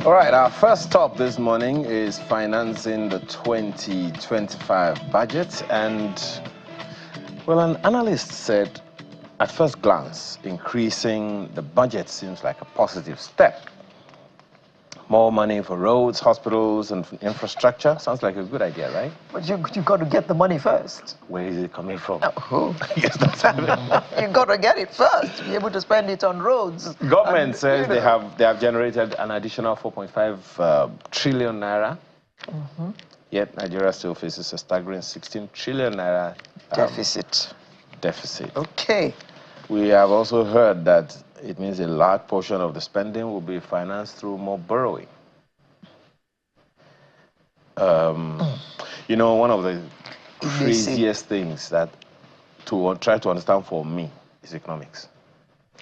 All right, our first stop this morning is financing the 2025 budget. And, well, an analyst said, at first glance, increasing the budget seems like a positive step. More money for roads, hospitals, and infrastructure. Sounds like a good idea, right? But you got to get the money first. Where is it coming from? Oh. Yes, that's it. You got to get it first to be able to spend it on roads. Government says they have generated an additional 4.5 trillion naira. Yet Nigeria still faces a staggering 16 trillion naira deficit. Okay. We have also heard that it means a large portion of the spending will be financed through more borrowing. You know, one of the craziest things that to try to understand for me is economics.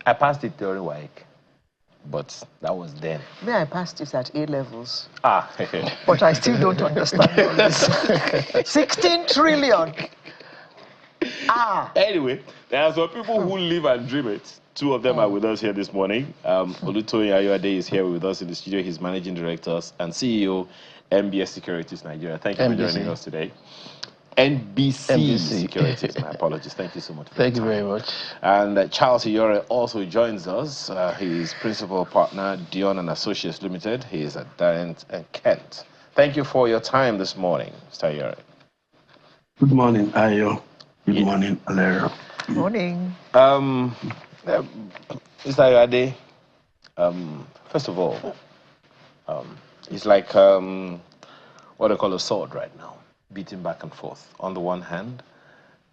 I passed it theory WAEC, but that was then. Me, I passed it at A levels. Ah. But I still don't understand all this. 16 trillion. Anyway, there are some people who live and dream it. Two of them are with us here this morning. Olutoyin Ayoade is here with us in the studio. He's Managing Director and CEO, MBS Securities Nigeria. Thank you for joining us today. NBC Securities, my apologies. Thank you so much. Thank you very much. And Charles Iyore also joins us. He's Principal Partner, Dion and Associates Limited. He is at Darrent and Kent. Thank you for your time this morning, Mr. Iyore. Good morning, Ayo. Good morning, Alera. Morning. Mr. Ayade, first of all, it's like what I call a sword right now, beating back and forth. On the one hand,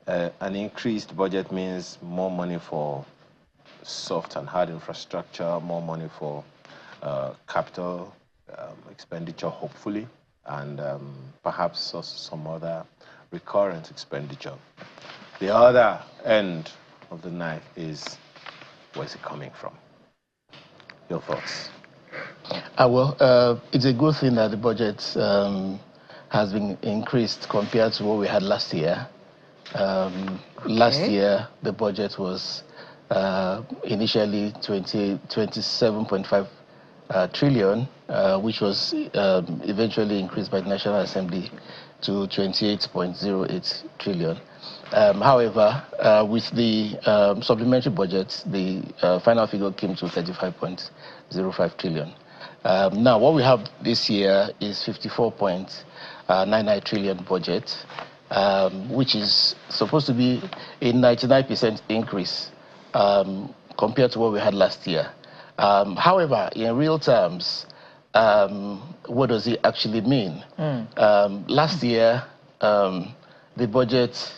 an increased budget means more money for soft and hard infrastructure, more money for capital expenditure, hopefully, and perhaps some other recurrent expenditure. The other end of the knife is, where's it coming from? Your thoughts? Well, it's a good thing that the budget has been increased compared to what we had last year. Last year, the budget was initially 27.5 trillion, which was eventually increased by the National Assembly to 28.08 trillion. However, with the supplementary budget, the final figure came to 35.05 trillion. Now, what we have this year is 54.99 trillion budget, which is supposed to be a 99% increase compared to what we had last year. However, in real terms, what does it actually mean? Last year, the budget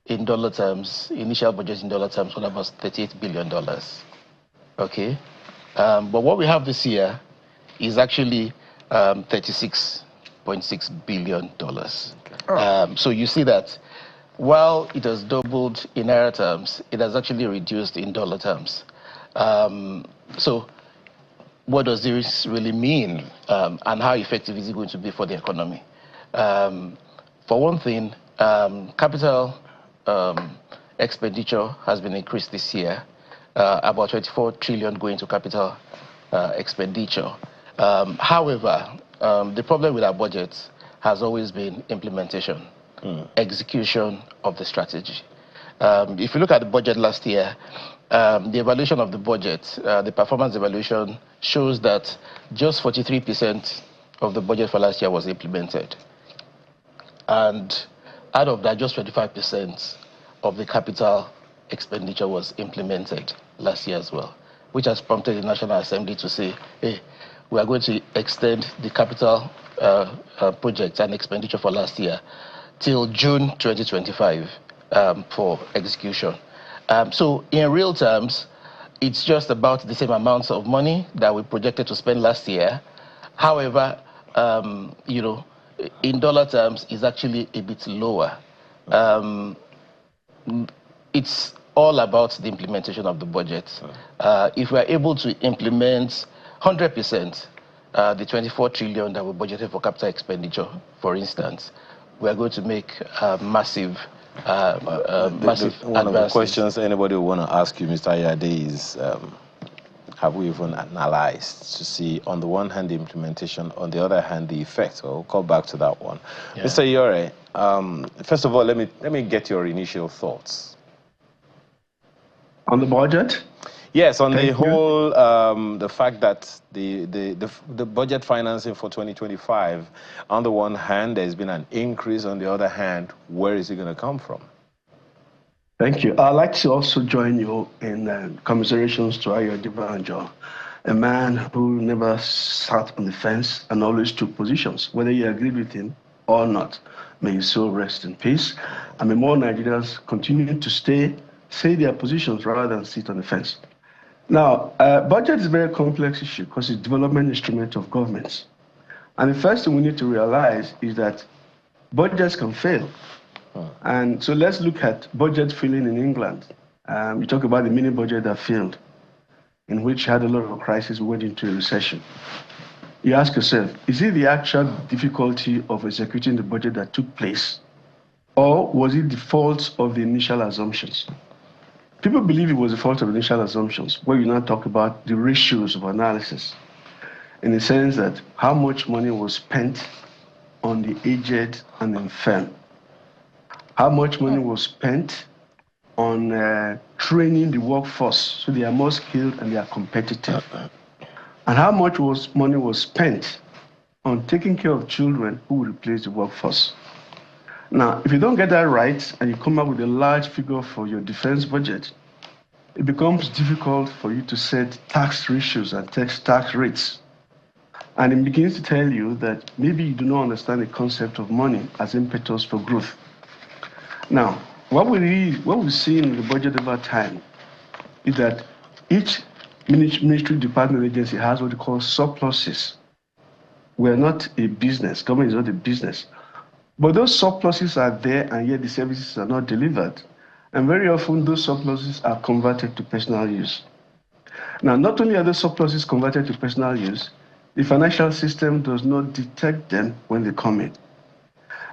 in dollar terms, initial budget in dollar terms, was about $38 billion. Okay? But what we have this year is actually $36.6 billion. So you see that while it has doubled in naira terms, it has actually reduced in dollar terms. So what does this really mean, and how effective is it going to be for the economy? For one thing, capital expenditure has been increased this year, about 24 trillion going to capital expenditure. However, the problem with our budget has always been implementation, execution of the strategy. If you look at the budget last year, the evaluation of the budget, the performance evaluation shows that just 43% of the budget for last year was implemented. And out of that, just 25% of the capital expenditure was implemented last year as well, which has prompted the National Assembly to say, hey, we are going to extend the capital projects and expenditure for last year till June 2025 for execution. So in real terms, it's just about the same amount of money that we projected to spend last year. However, you know, in dollar terms, it's actually a bit lower. It's all about the implementation of the budget. If we are able to implement 100% the 24 trillion that we budgeted for capital expenditure, for instance, we are going to make massive one of the questions anybody will want to ask you, Mr. Ayade, is have we even analyzed to see, on the one hand, the implementation, on the other hand, the effect? So we'll call back to that one. Yeah. Mr. Yore, first of all, let me get your initial thoughts. On the budget? Yes, on the whole, the fact that the budget financing for 2025, on the one hand, there's been an increase. On the other hand, where is it going to come from? Thank you. I'd like to also join you in commiserations to Ayo Dibanjo, a man who never sat on the fence and always took positions, whether you agreed with him or not. May his soul rest in peace. And may more Nigerians continue to say their positions rather than sit on the fence. Now, budget is a very complex issue because it's a development instrument of governments. And the first thing we need to realize is that budgets can fail. And so let's look at budget failing in England. We talk about the mini budget that failed, in which had a lot of crisis, we went into a recession. You ask yourself, is it the actual difficulty of executing the budget that took place, or was it the fault of the initial assumptions? People believe it was the fault of initial assumptions, where you now talk about the ratios of analysis, in the sense that how much money was spent on the aged and infirm, how much money was spent on training the workforce so they are more skilled and they are competitive, and how much money was spent on taking care of children who will replace the workforce. Now, if you don't get that right and you come up with a large figure for your defense budget, it becomes difficult for you to set tax ratios and tax rates. And it begins to tell you that maybe you do not understand the concept of money as impetus for growth. Now, what we see in the budget over time is that each ministry, department, agency has what they call surpluses. We're not a business. Government is not a business. But those surpluses are there, and yet the services are not delivered. And very often, those surpluses are converted to personal use. Now, not only are those surpluses converted to personal use, the financial system does not detect them when they come in.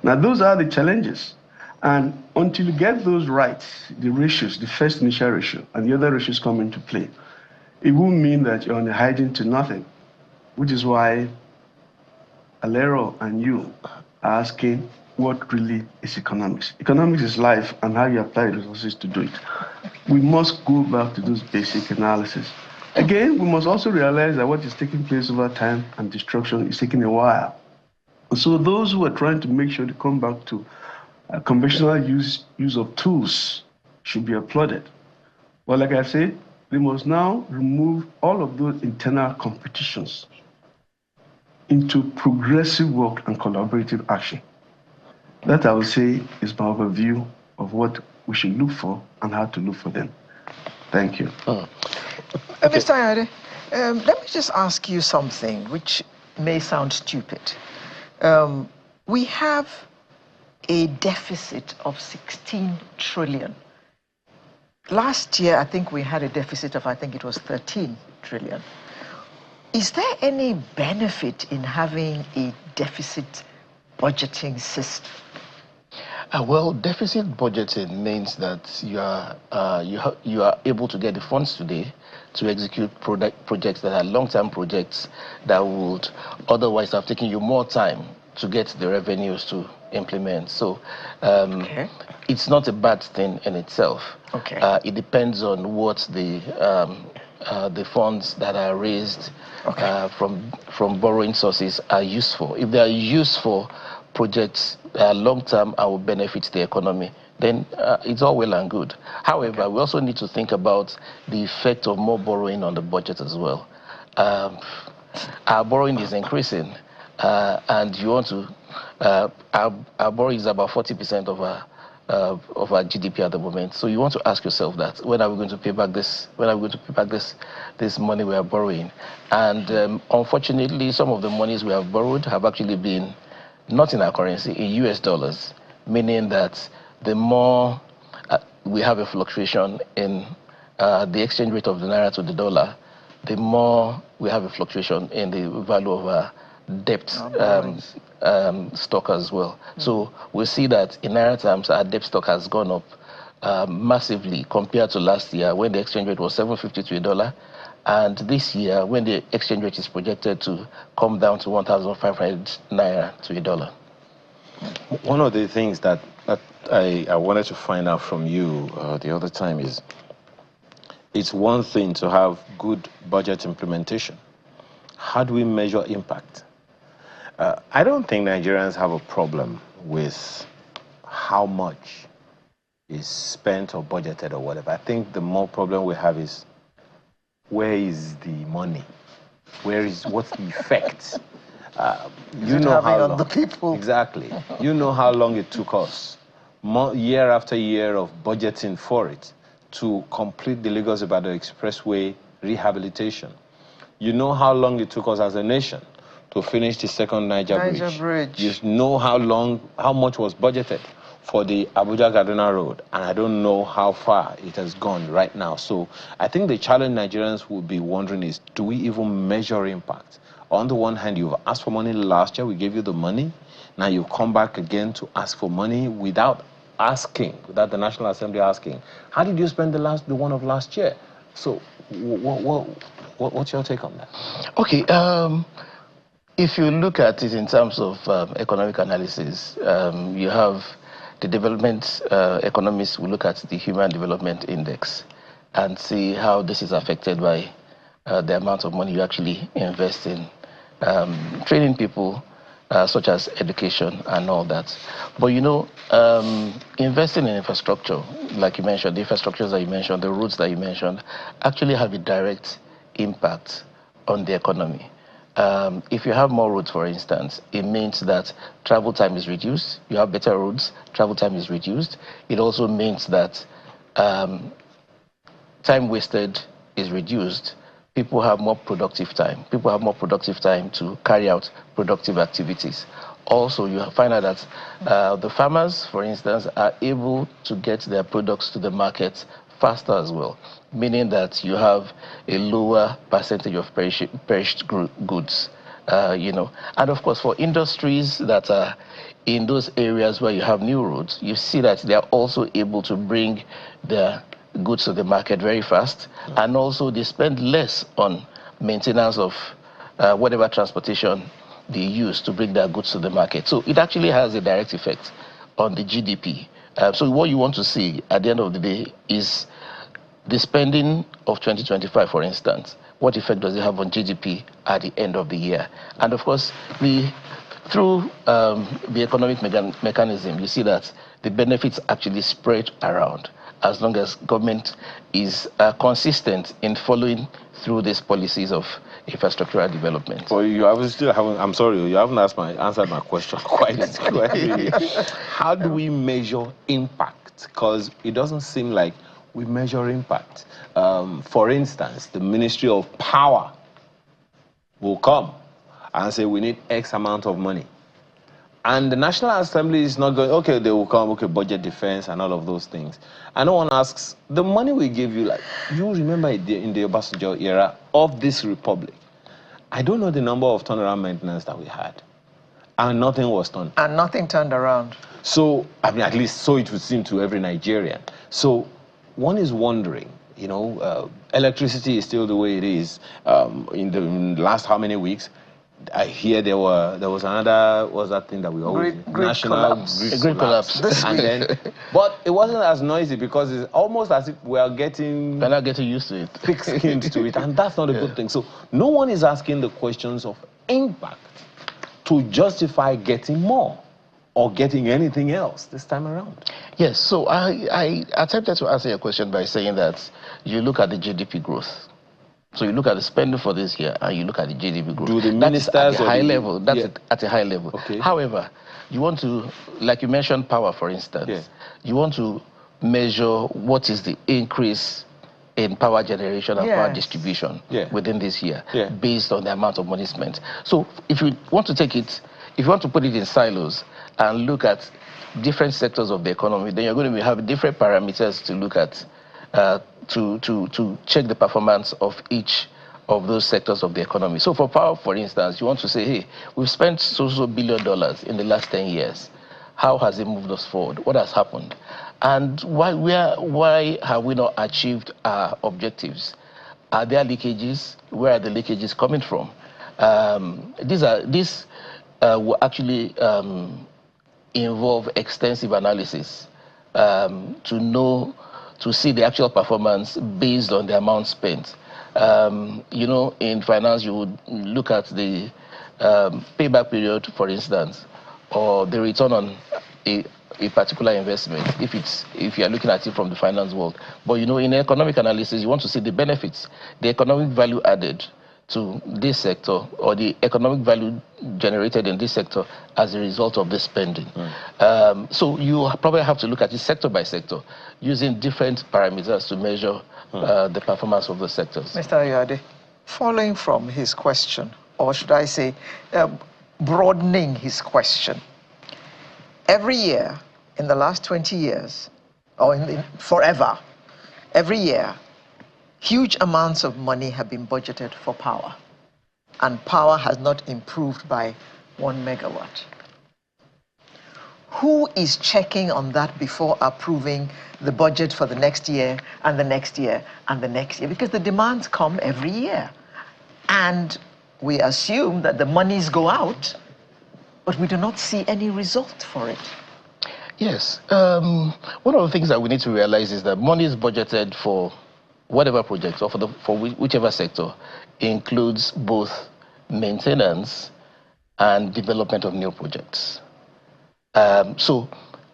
Now, those are the challenges. And until you get those right, the ratios, the first initial ratio, and the other ratios come into play, it will mean that you're on a hiding to nothing, which is why Alero and you are asking what really is economics. Economics is life and how you apply resources to do it. We must go back to those basic analysis. Again, we must also realize that what is taking place over time and destruction is taking a while. And so those who are trying to make sure to come back to conventional use of tools should be applauded. But like I said, they must now remove all of those internal competitions into progressive work and collaborative action. That, I would say, is my overview of what we should look for and how to look for them. Thank you. Mr. Ayade, let me just ask you something which may sound stupid. We have a deficit of 16 trillion. Last year, I think we had a deficit of, I think it was 13 trillion. Is there any benefit in having a deficit budgeting system? Well, deficit budgeting means that you are able to get the funds today to execute projects that are long-term projects that would otherwise have taken you more time to get the revenues to implement. So it's not a bad thing in itself. Okay. It depends on what the funds that are raised from borrowing sources are used for. If they are used for projects long-term and will benefit the economy, then it's all well and good. However, we also need to think about the effect of more borrowing on the budget as well. Our borrowing is increasing, and you want to, our borrowing is about 40% of our GDP at the moment. So you want to ask yourself that, when are we going to pay back this? When are we going to pay back this money we are borrowing? And unfortunately, some of the monies we have borrowed have actually been not in our currency, in US dollars, meaning that the more we have a fluctuation in the exchange rate of the naira to the dollar, the more we have a fluctuation in the value of our debt stock as well. So we see that in naira terms, our debt stock has gone up massively compared to last year when the exchange rate was 750 to a dollar. And this year, when the exchange rate is projected to come down to 1,500 naira to a dollar. One of the things that I wanted to find out from you the other time is, it's one thing to have good budget implementation. How do we measure impact? I don't think Nigerians have a problem with how much is spent or budgeted or whatever. I think the more problem we have is, where is the money? What's the effect? You know how long, the people. Exactly. You know how long it took us, year after year of budgeting for it, to complete the Lagos-Ibadan Expressway rehabilitation. You know how long it took us as a nation to finish the second Niger Bridge. You know how much was budgeted for the Abuja-Kaduna Road, and I don't know how far it has gone right now. So I think the challenge Nigerians will be wondering is, do we even measure impact? On the one hand, you've asked for money last year, we gave you the money. Now you've come back again to ask for money without the National Assembly asking, how did you spend the one of last year? So what's your take on that? Okay, if you look at it in terms of economic analysis, you have the development economists will look at the Human Development Index and see how this is affected by the amount of money you actually invest in training people, such as education and all that. But you know, investing in infrastructure, like you mentioned, the infrastructures that you mentioned, the roads that you mentioned, actually have a direct impact on the economy. If you have more roads, for instance, it means that travel time is reduced. You have better roads, travel time is reduced. It also means that time wasted is reduced. People have more productive time. People have more productive time to carry out productive activities. Also, you find out that the farmers, for instance, are able to get their products to the market faster as well, meaning that you have a lower percentage of perished goods, you know. And of course, for industries that are in those areas where you have new roads, you see that they are also able to bring their goods to the market very fast, and also they spend less on maintenance of whatever transportation they use to bring their goods to the market. So it actually has a direct effect on the GDP. So what you want to see at the end of the day is the spending of 2025, for instance. What effect does it have on GDP at the end of the year? And of course, through the economic mechanism, you see that the benefits actually spread around, as long as government is consistent in following through these policies of infrastructural development. Well, I'm sorry, you haven't answered my question quite really. How do we measure impact? Because it doesn't seem like we measure impact. For instance, the Ministry of Power will come and say, we need X amount of money. And the National Assembly is not going, okay, they will come, okay, budget defense and all of those things. And no one asks, the money we give you, like, you remember in the Obasanjo era of this republic, I don't know the number of turnaround maintenance that we had. And nothing was done. And nothing turned around. So, I mean, at least so it would seem to every Nigerian. So one is wondering, you know, electricity is still the way it is. In the last how many weeks? I hear there was another, what's that thing that we always national grid collapse. And then, but it wasn't as noisy because it's almost as if we're not getting used to it, thick-skinned to it, and that's not a good thing. So no one is asking the questions of impact to justify getting more or getting anything else this time around. Yes. So I attempted to answer your question by saying that you look at the GDP growth. So you look at the spending for this year and you look at the GDP growth. Do the ministers at a high level. That's at a high level. Okay. However, you want to, like you mentioned, power, for instance. You want to measure what is the increase in power generation and power distribution within this year based on the amount of money spent. So if you want to take it, if you want to put it in silos and look at different sectors of the economy, then you're going to have different parameters to look at to check the performance of each of those sectors of the economy. So for power, for instance, you want to say, hey, we've spent so $1 billion in the last 10 years. How has it moved us forward? What has happened? And why have we not achieved our objectives? Are there leakages? Where are the leakages coming from? These will actually involve extensive analysis to see the actual performance based on the amount spent. You know, in finance, you would look at the payback period, for instance, or the return on a particular investment, if you are looking at it from the finance world. But you know, in economic analysis, you want to see the benefits, the economic value added to this sector, or the economic value generated in this sector as a result of this spending. So you probably have to look at it sector by sector, using different parameters to measure the performance of the sectors. Mr. Ayade, following from his question, or should I say, broadening his question, every year in the last 20 years, or forever, every year, huge amounts of money have been budgeted for power, and power has not improved by 1 megawatt. Who is checking on that before approving the budget for the next year and the next year and the next year? Because the demands come every year, and we assume that the monies go out, but we do not see any result for it. Yes. One of the things that we need to realize is that money is budgeted for whatever project, or for whichever sector, includes both maintenance and development of new projects. So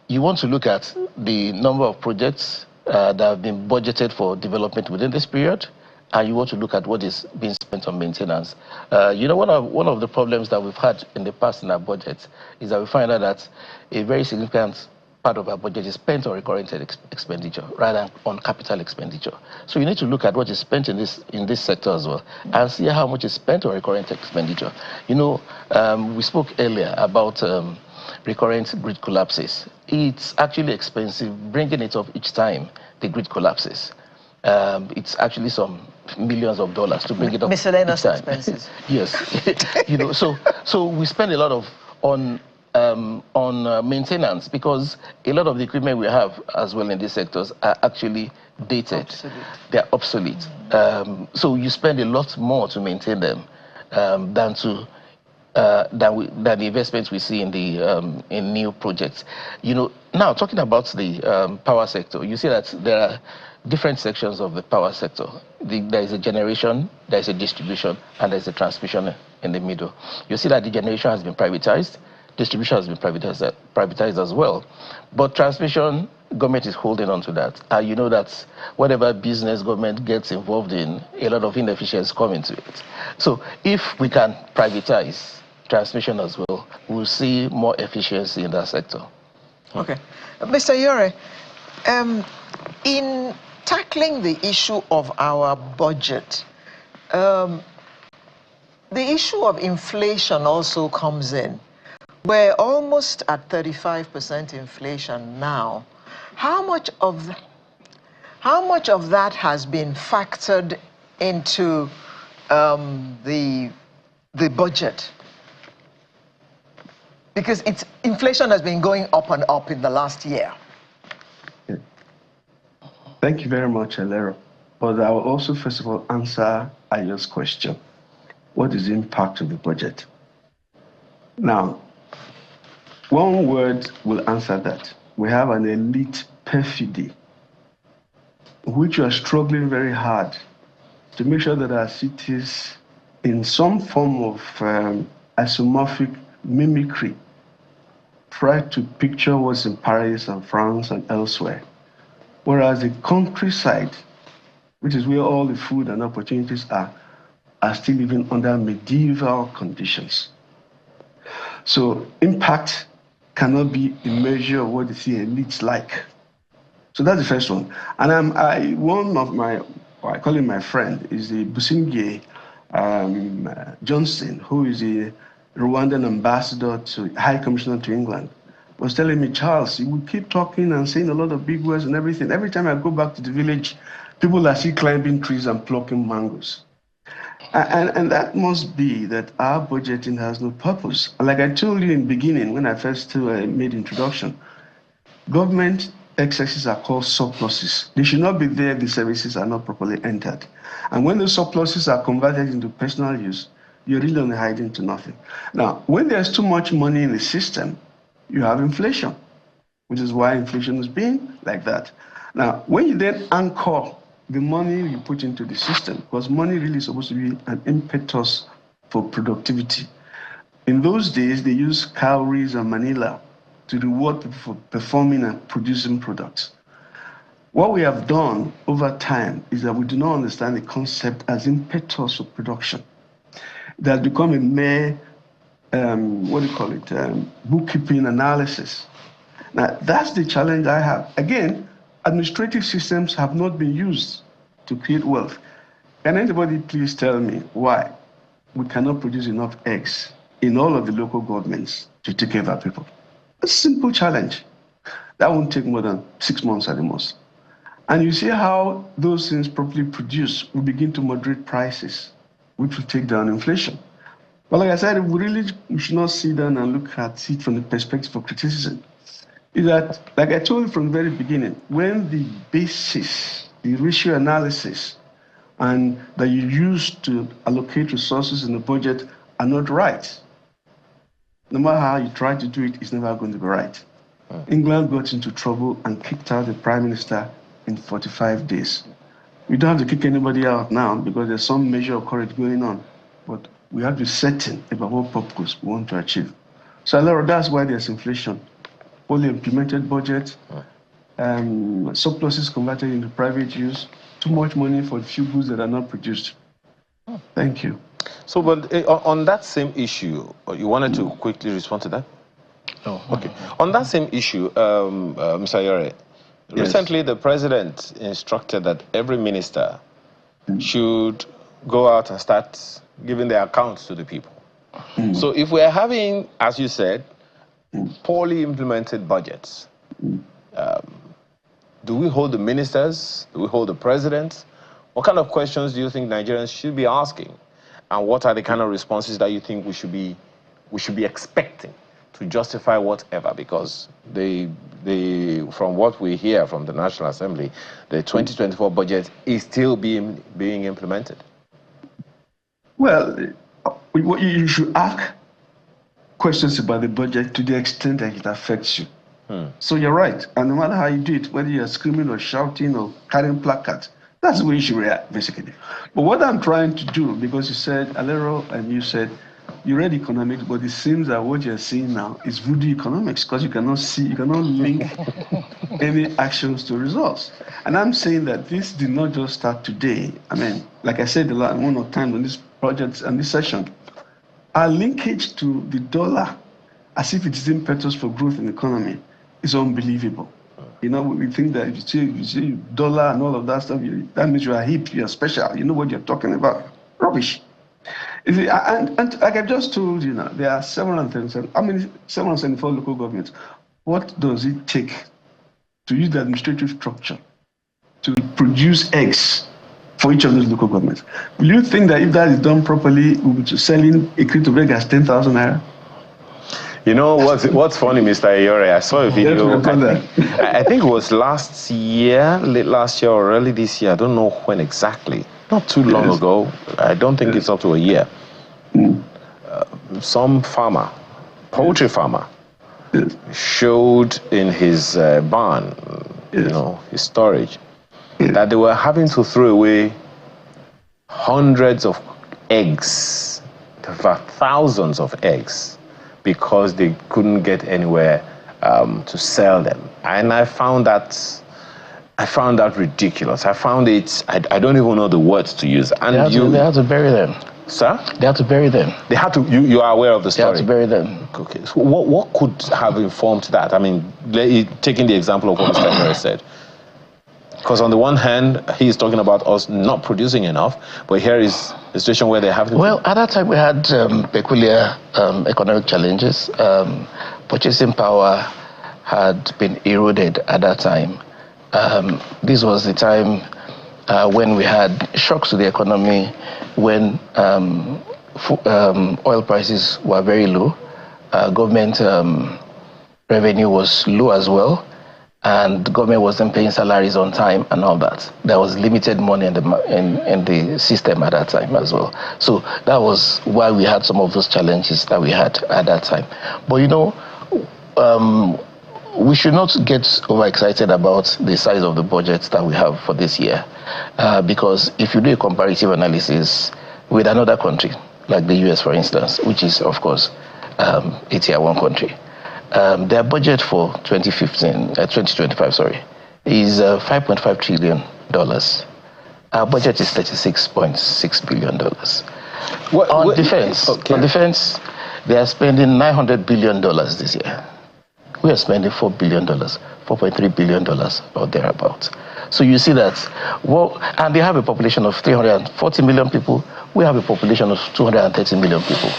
you want to look at the number of projects that have been budgeted for development within this period, and you want to look at what is being spent on maintenance. You know, one of the problems that we've had in the past in our budget is that we find out that a very significant part of our budget is spent on recurring expenditure rather than on capital expenditure. So you need to look at what is spent in this sector as well, and see how much is spent on recurring expenditure. You know, we spoke earlier about recurrent grid collapses. It's actually expensive bringing it up each time the grid collapses. It's actually some millions of dollars to bring it up. Miscellaneous expenses. Yes. You know, so we spend a lot on maintenance, because a lot of the equipment we have as well in these sectors are actually dated. Obsolete. They're obsolete. So you spend a lot more to maintain them than the investments we see in the in new projects. You know, now talking about the power sector, you see that there are different sections of the power sector. There is a generation, there is a distribution, and there is a transmission in the middle. You see that the generation has been privatized, distribution has been privatized as well. But transmission, government is holding on to that. And you know that whatever business government gets involved in, a lot of inefficiencies come into it. So if we can privatize transmission as well, we'll see more efficiency in that sector. Okay. Mr. Yore, in tackling the issue of our budget, the issue of inflation also comes in. We're almost at 35% inflation now. How much of that has been factored into the budget? Because inflation has been going up and up in the last year. Thank you very much, Alero. But I will also, first of all, answer Ayo's question. What is the impact of the budget? Now, one word will answer that. We have an elite perfidy, which we are struggling very hard to make sure that our cities, in some form of isomorphic mimicry, try to picture what's in Paris and France and elsewhere. Whereas the countryside, which is where all the food and opportunities are still living under medieval conditions. So impact cannot be a measure of what the elites like. So that's the first one. And one of my, I call him my friend, is the Busingye Johnson, who is the Rwandan ambassador to High Commissioner to England, was telling me, Charles, you would keep talking and saying a lot of big words and everything. Every time I go back to the village, people are still climbing trees and plucking mangoes. And that must be that our budgeting has no purpose. Like I told you in the beginning, when I first made introduction, government excesses are called surpluses. They should not be there if the services are not properly entered. And when those surpluses are converted into personal use, you're really only hiding to nothing. Now, when there's too much money in the system, you have inflation, which is why inflation is being like that. Now, when you then anchor the money you put into the system, because money really is supposed to be an impetus for productivity. In those days, they used cowries and manila to reward people for performing and producing products. What we have done over time is that we do not understand the concept as impetus for production. It has become a mere, bookkeeping analysis. Now, that's the challenge I have. Again, administrative systems have not been used to create wealth. Can anybody please tell me why we cannot produce enough eggs in all of the local governments to take care of our people? A simple challenge. That won't take more than 6 months at the most. And you see how those things properly produced will begin to moderate prices, which will take down inflation. But like I said, we should not sit down and look at it from the perspective of criticism. Is that, like I told you from the very beginning, when the basis, the ratio analysis, and that you use to allocate resources in the budget are not right, no matter how you try to do it, it's never going to be right. England got into trouble and kicked out the prime minister in 45 days. We don't have to kick anybody out now because there's some measure of courage going on, but we have to be certain about what purpose we want to achieve. So that's why there's inflation. Fully implemented budget, surpluses converted into private use, too much money for a few goods that are not produced. Thank you. So, but on that same issue, you wanted to quickly respond to that? Oh, okay. On that same issue, Mr. Ayore, recently the president instructed that every minister should go out and start giving their accounts to the people. So if we are having, as you said, poorly implemented budgets, do we hold the ministers? Do we hold the president? What kind of questions do you think Nigerians should be asking? And what are the kind of responses that you think we should be expecting to justify whatever? Because from what we hear from the National Assembly, the 2024 budget is still being implemented. Well, you should ask questions about the budget to the extent that it affects you. So you're right. And no matter how you do it, whether you're screaming or shouting or carrying placards, that's the way you should react, basically. But what I'm trying to do, because you said, Alero, and you said, you read economics, but it seems that what you're seeing now is voodoo economics, because you cannot link any actions to results. And I'm saying that this did not just start today. I mean, like I said one more time on this project and this session, our linkage to the dollar, as if it is impetus for growth in the economy, is unbelievable. You know, we think that if you see dollar and all of that stuff, that means you are hip, you are special, you know what you're talking about. Rubbish. And like I just told you now, there are 774 local governments. What does it take to use the administrative structure to produce eggs for each of those local governments? Will you think that if that is done properly, we'll be selling a crate of eggs as 10,000 naira? You know what's funny, Mr. Ayore? I saw a video. I think it was late last year or early this year. I don't know when exactly. Not too long ago. I don't think it's up to a year. Some farmer, poultry farmer, showed in his barn, his storage, that they were having to throw away hundreds of eggs, thousands of eggs, because they couldn't get anywhere to sell them. And I found that ridiculous. I found it, I don't even know the words to use. And they had to bury them. Sir? They had to bury them. They had to, you are aware of the story? They had to bury them. Okay. So what could have informed that? I mean, taking the example of what Mr. Ayore said. Because on the one hand, he is talking about us not producing enough, but here is a situation where they have to... Well, at that time we had peculiar economic challenges. Purchasing power had been eroded at that time. This was the time when we had shocks to the economy, when oil prices were very low, government revenue was low as well, and the government wasn't paying salaries on time and all that. There was limited money in the system at that time as well. So that was why we had some of those challenges that we had at that time. But you know, we should not get overexcited about the size of the budget that we have for this year, because if you do a comparative analysis with another country, like the US, for instance, which is, of course, a tier 1 country, their budget for 2025, is $5.5 trillion. Our budget is $36.6 billion. On defense, they are spending $900 billion this year. We are spending $4 billion, $4.3 billion or thereabouts. So you see that, and they have a population of 340 million people. We have a population of 230 million people.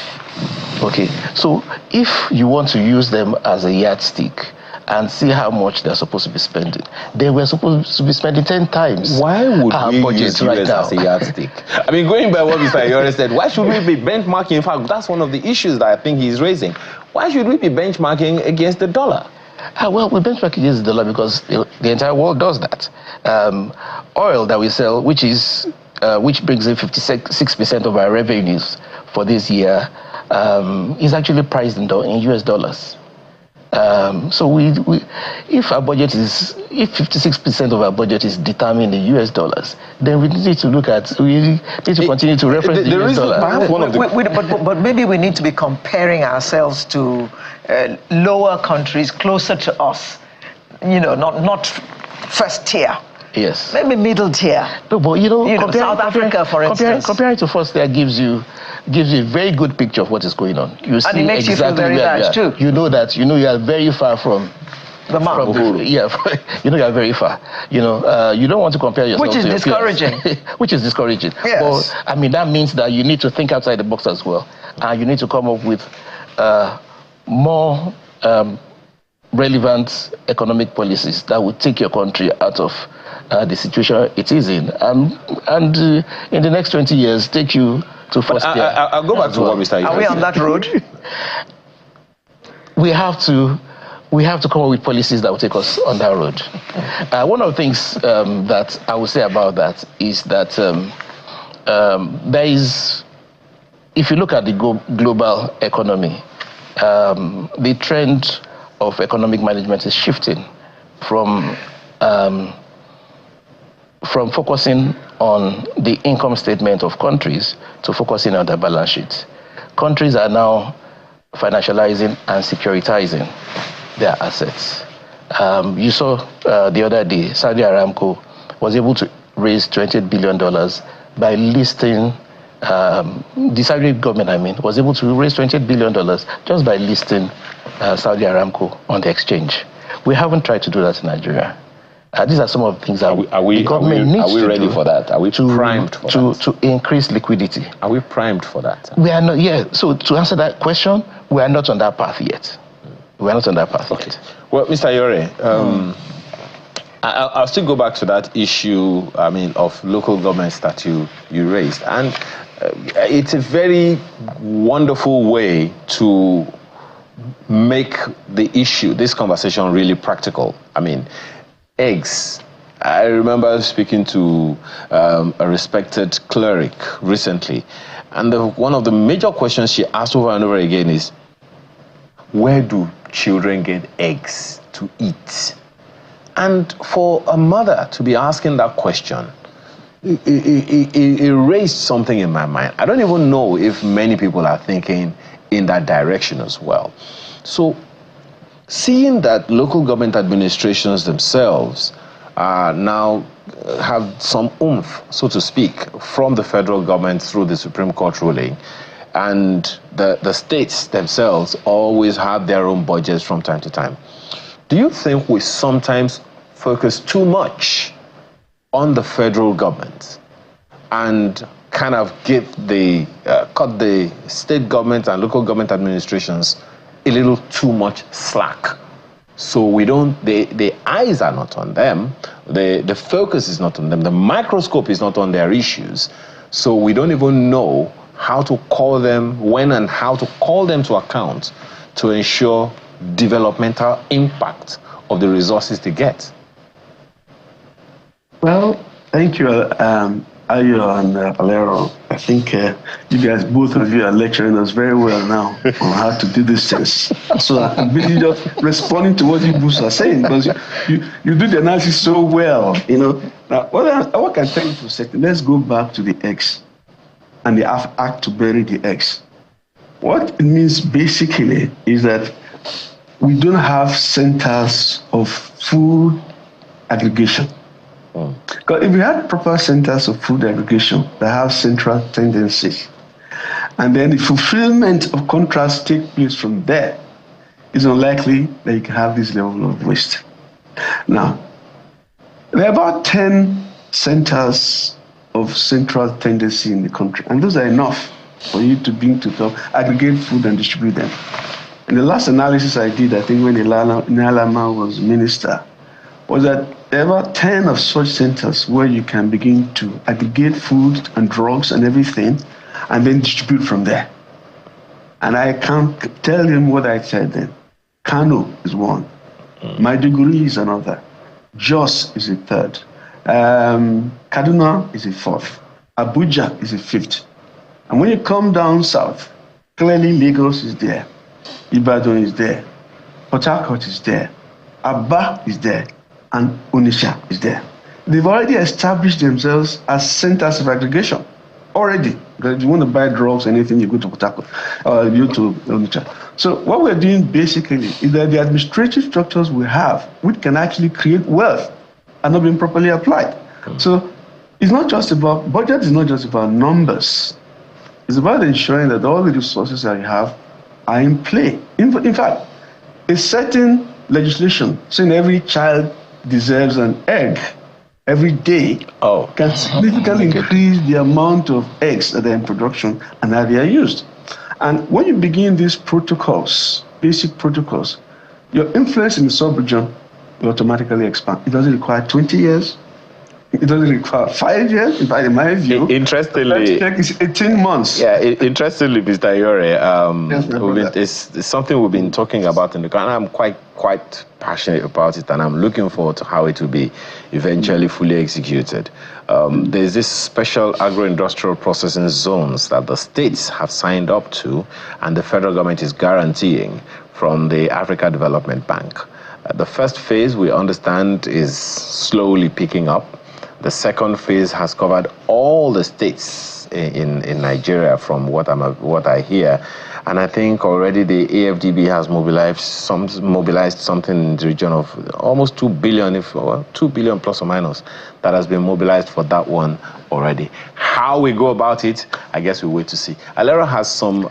Okay, so if you want to use them as a yardstick and see how much they're supposed to be spending, they were supposed to be spending 10 times. Why would we use US as a yardstick? I mean, going by what Mr. Ayore said, why should we be benchmarking? In fact, that's one of the issues that I think he's raising. Why should we be benchmarking against the dollar? Well, we benchmark against the dollar because the entire world does that. Oil that we sell, which brings in 56% of our revenues for this year, is actually priced in US dollars. So if 56% of our budget is determined in US dollars, then we need to continue to reference the US dollar. But maybe we need to be comparing ourselves to lower countries closer to us. You know, not first tier. Yes. Maybe middle tier. No, but South Africa, for instance. Comparing to first tier gives you a very good picture of what is going on. You see, and it makes you feel very nice too. You know that you are very far from the mark. You are very far. You don't want to compare yourself. Which is discouraging. Which is discouraging. Yes. But I mean, that means that you need to think outside the box as well, and you need to come up with more relevant economic policies that will take your country out of the situation it is in, and in the next 20 years take you to first tier. I'll go back to what Mr. Are we on that road? We have to come up with policies that will take us on that road. One of the things that I would say about that is that there is, if you look at the global economy, the trend of economic management is shifting from focusing on the income statement of countries to focusing on their balance sheet. Countries are now financializing and securitizing their assets. You saw the other day, Saudi Aramco was able to raise $28 billion by listing, the Saudi government, was able to raise $28 billion just by listing Saudi Aramco on the exchange. We haven't tried to do that in Nigeria. These are some of the things that the government needs to do. Are we ready for that? Are we primed for that? To increase liquidity. Are we primed for that? We are not, So to answer that question, we are not on that path yet. We are not on that path yet. Well, Mr. Ayore, I'll still go back to that issue, of local governments that you raised. And it's a very wonderful way to make this conversation really practical. Eggs. I remember speaking to a respected cleric recently, and one of the major questions she asked over and over again is, where do children get eggs to eat? And for a mother to be asking that question, it raised something in my mind. I don't even know if many people are thinking in that direction as well. So, seeing that local government administrations themselves now have some oomph, so to speak, from the federal government through the Supreme Court ruling, and the states themselves always have their own budgets from time to time, do you think we sometimes focus too much on the federal government and kind of cut the state government and local government administrations a little too much slack? So the eyes are not on them, the focus is not on them, the microscope is not on their issues. So we don't even know how to call them, when and how to call them to account to ensure developmental impact of the resources they get? Well, thank you, Ayo and Valero. I think you guys, both of you, are lecturing us very well now on how to do these things. So I'm really just responding to what you both are saying, because you do the analysis so well. Now, what can I tell you for a second? Let's go back to the eggs and the act to bury the eggs. What it means basically is that we don't have centers of food aggregation. Because if we had proper centers of food aggregation that have central tendencies, and then the fulfillment of contracts take place from there, it's unlikely that you can have this level of waste. Now, there are about 10 centers of central tendency in the country, and those are enough for you to begin to aggregate food and distribute them. And the last analysis I did, I think when Nalama was minister, was that there are about 10 of such centers where you can begin to aggregate food and drugs and everything, and then distribute from there. And I can't tell him what I said then. Kano is one. Maiduguri is another. Jos is a third. Kaduna is a fourth. Abuja is a fifth. And when you come down south, clearly Lagos is there. Ibadan is there. Port Harcourt is there. Aba is there. And Onitsha is there. They've already established themselves as centers of aggregation. Already. Because if you want to buy drugs, anything, you go to Port Harcourt or you go to Onitsha. So what we're doing basically is that the administrative structures we have, which can actually create wealth, are not being properly applied. So it's not just about, budget is not just about numbers. It's about ensuring that all the resources that you have are in play. In fact, a certain legislation saying every child deserves an egg every day can significantly increase the amount of eggs that are in production and how they are used. And when you begin these protocols, basic protocols, your influence in the sub-region will automatically expand. It doesn't require 20 years. It doesn't require 5 years. In fact, in my view, interestingly, it's 18 months. Yeah, interestingly, Mr. Yore, it's something we've been talking about in the country. I'm quite passionate about it, and I'm looking forward to how it will be eventually fully executed. There's this special agro-industrial processing zones that the states have signed up to, and the federal government is guaranteeing from the Africa Development Bank. The first phase, we understand, is slowly picking up. The second phase has covered all the states in Nigeria, from what I hear, and I think already the AFDB has mobilized something in the region of almost 2 billion, 2 billion plus or minus, that has been mobilized for that one already. How we go about it, I guess we'll wait to see. Alera has some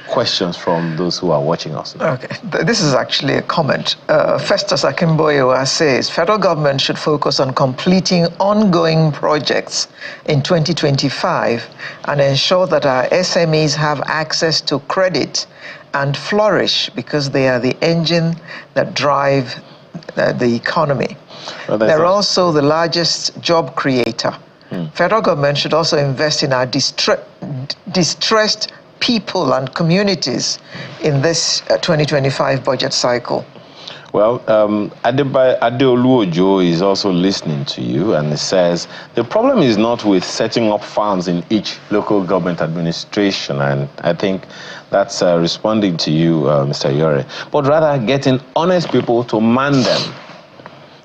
questions from those who are watching us. Okay, this is actually a comment. Festus Akimboyewa says, federal government should focus on completing ongoing projects in 2025 and ensure that our SMEs have access to credit and flourish, because they are the engine that drive the economy. Well, they're also the largest job creator. Federal government should also invest in our distressed people and communities in this 2025 budget cycle. Well, Adeolu Ojo is also listening to you, and it says, the problem is not with setting up farms in each local government administration, and I think that's responding to you, Mr. Yore, but rather getting honest people to man them.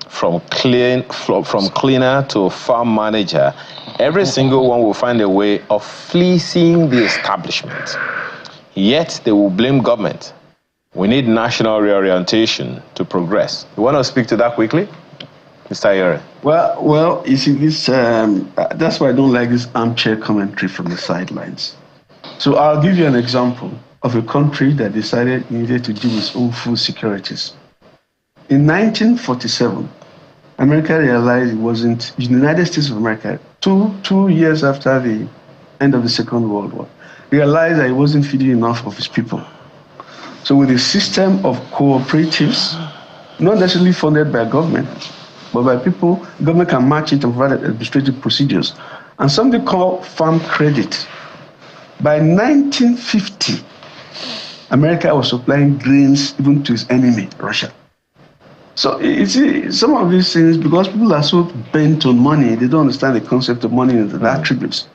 From cleaner to farm manager, every single one will find a way of fleecing the establishment. Yet they will blame government. We need national reorientation to progress. You want to speak to that quickly, Mr. Yore? Well, you see, this that's why I don't like this armchair commentary from the sidelines. So I'll give you an example of a country that decided it needed to deal with its own food securities. In 1947, America realized it wasn't, the United States of America, two years after the end of the Second World War, realized that it wasn't feeding enough of its people. So with a system of cooperatives, not necessarily funded by government, but by people, government can match it and provide administrative procedures, and something called farm credit. By 1950, America was supplying grains even to its enemy, Russia. So you see, some of these things, because people are so bent on money, they don't understand the concept of money and the attributes.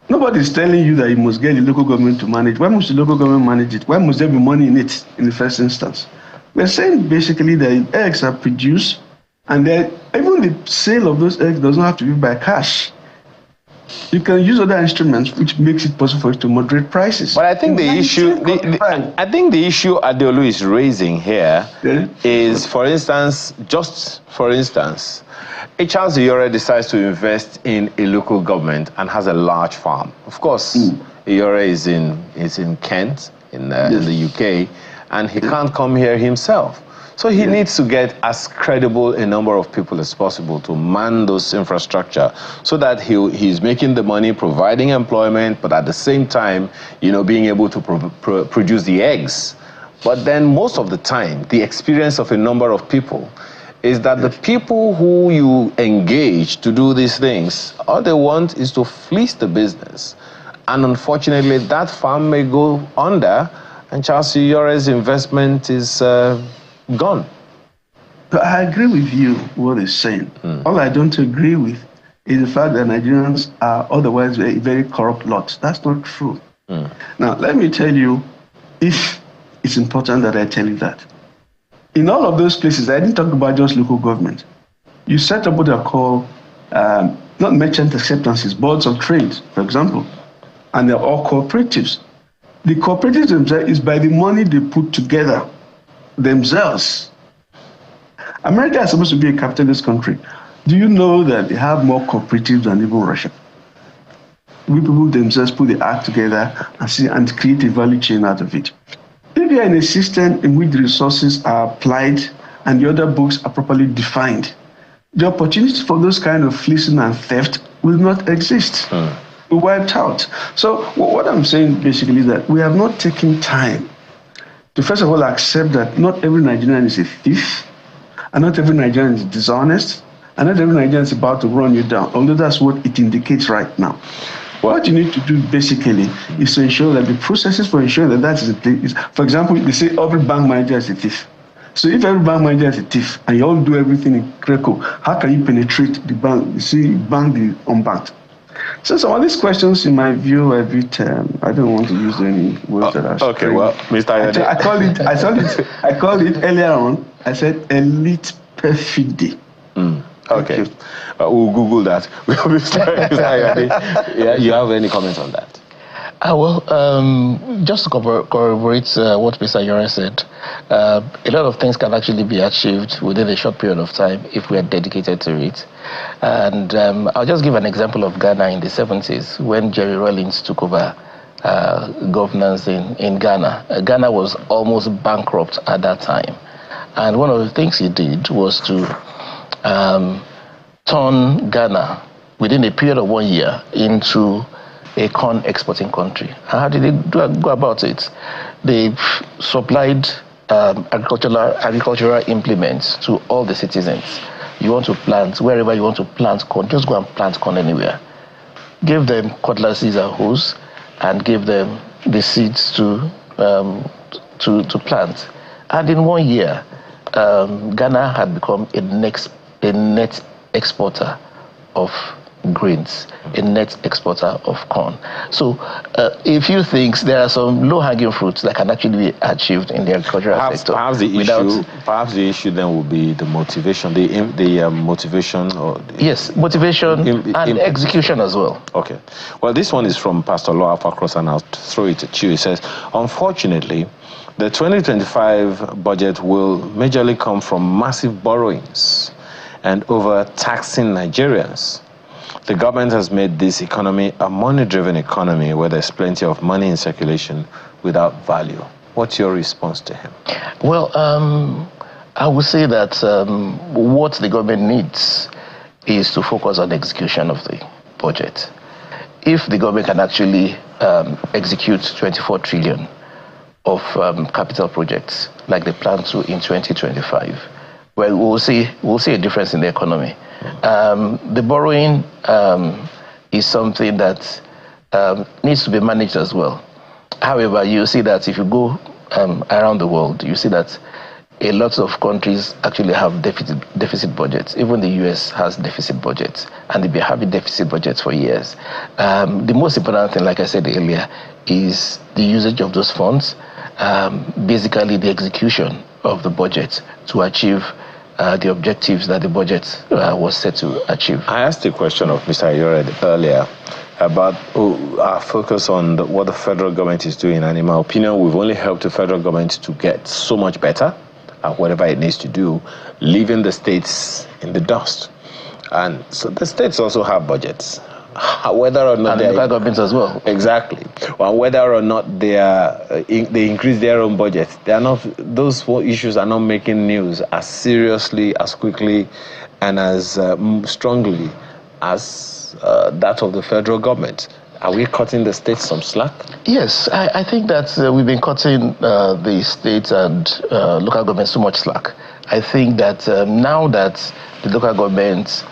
Nobody is telling you that you must get the local government to manage. Why must the local government manage it? Why must there be money in it in the first instance? We're saying basically that eggs are produced, and then even the sale of those eggs does not have to be by cash. You can use other instruments, which makes it possible for you to moderate prices. But I think the issue, I think the issue Adeolu is raising here is, for instance, a Charles Iyore decides to invest in a local government and has a large farm. Of course, Iyore is in Kent, in the UK, and he can't come here himself. So he needs to get as credible a number of people as possible to man those infrastructure, so that he's making the money, providing employment, but at the same time, being able to produce the eggs. But then most of the time, the experience of a number of people is that the people who you engage to do these things, all they want is to fleece the business. And unfortunately, that farm may go under, and Charles Iyore's investment is gone. But I agree with you, what he's saying. All I don't agree with is the fact that Nigerians are otherwise a very corrupt lot. That's not true. Now, let me tell you, if it's important that I tell you that. In all of those places, I didn't talk about just local government. You set up what are called, not merchant acceptances, boards of trade, for example, and they're all cooperatives. The cooperatives themselves is by the money they put together themselves. America is supposed to be a capitalist country. Do you know that they have more cooperatives than even Russia? We people themselves put the act together and create a value chain out of it. If you are in a system in which the resources are applied and the other books are properly defined, the opportunity for those kind of fleecing and theft will not exist. We're wiped out. So what I'm saying basically is that we have not taken time to first of all accept that not every Nigerian is a thief, and not every Nigerian is dishonest, and not every Nigerian is about to run you down, although that's what it indicates right now. What you need to do basically is to ensure that the processes for ensuring that that is a thief, for example, they say every bank manager is a thief. So if every bank manager is a thief and you all do everything in Greco, how can you penetrate the bank, bank the unbanked? So some of these questions, in my view, are a bit, I don't want to use any words that are okay, well, Mr. Ayode. I called it earlier on, I said elite perfidy. Okay. We'll Google that. Mr. Ayode, yeah, you have any comments on that? Well, just to corroborate what Mr. Iyore said, a lot of things can actually be achieved within a short period of time if we are dedicated to it. And I'll just give an example of Ghana in the 70s when Jerry Rawlings took over governance in Ghana. Ghana was almost bankrupt at that time. And one of the things he did was to turn Ghana within a period of 1 year into a corn exporting country. How did they go about it? They supplied agricultural implements to all the citizens. You want to plant, wherever you want to plant corn, just go and plant corn anywhere. Give them cutlasses and hoes, and give them the seeds to plant. And in 1 year, Ghana had become a net exporter of grains, a net exporter of corn. So a few things, there are some low-hanging fruits that can actually be achieved in the agricultural sector. Perhaps the issue then will be the motivation, the motivation or... Yes, motivation and execution as well. Okay. Well, this one is from Pastor Law Afacross, and I'll throw it at you. It says, unfortunately, the 2025 budget will majorly come from massive borrowings and overtaxing Nigerians. The government has made this economy a money-driven economy where there's plenty of money in circulation without value. What's your response to him? Well, I would say that what the government needs is to focus on execution of the budget. If the government can actually execute 24 trillion of capital projects like they plan to in 2025, well, we'll see a difference in the economy. The borrowing is something that needs to be managed as well. However, you see that if you go around the world, you see that a lot of countries actually have deficit budgets. Even the US has deficit budgets, and they've been having deficit budgets for years. The most important thing, like I said earlier, is the usage of those funds, basically the execution of the budget to achieve the objectives that the budget was set to achieve. I asked a question of Mr. Ayore earlier about our focus on what the federal government is doing, and in my opinion, we've only helped the federal government to get so much better at whatever it needs to do, leaving the states in the dust. And so the states also have budgets, whether or not and local governments as well. Exactly. Well, whether or not they increase their own budgets, they are not. Those issues are not making news as seriously, as quickly, and as strongly as that of the federal government. Are we cutting the states some slack? Yes, I think that we've been cutting the states and local governments too much slack. I think that now that the local governments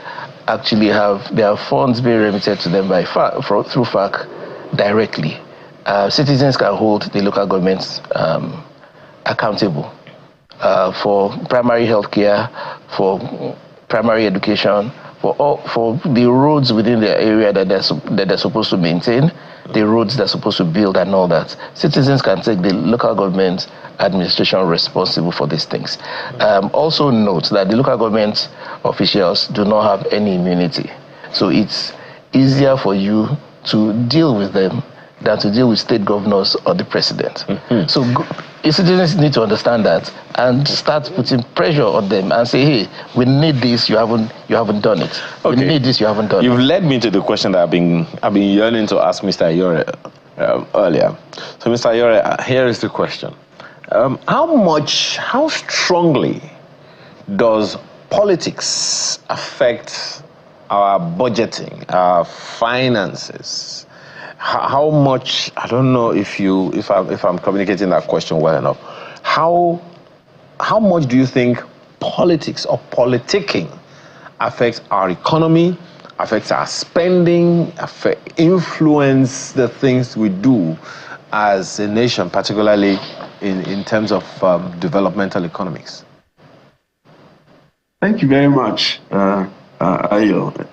actually have their funds being remitted to them by through FAC directly, citizens can hold the local governments accountable for primary health care, for primary education, for the roads within the area that they're supposed to maintain, the roads they're supposed to build and all that. Citizens can take the local government administration responsible for these things. Also note that the local government officials do not have any immunity. So it's easier for you to deal with them than to deal with state governors or the president. Mm-hmm. So citizens need to understand that and start putting pressure on them and say, hey, we need this, you haven't done it. Okay. We need this, you haven't done it. You've led me to the question that I've been yearning to ask Mr. Ayore earlier. So Mr. Ayore, here is the question. How strongly does politics affect our budgeting, our finances? How much, I don't know if I'm communicating that question well enough. How much do you think politics or politicking affects our economy, affects our spending, influence the things we do as a nation, particularly in terms of developmental economics? Thank you very much, Ayo.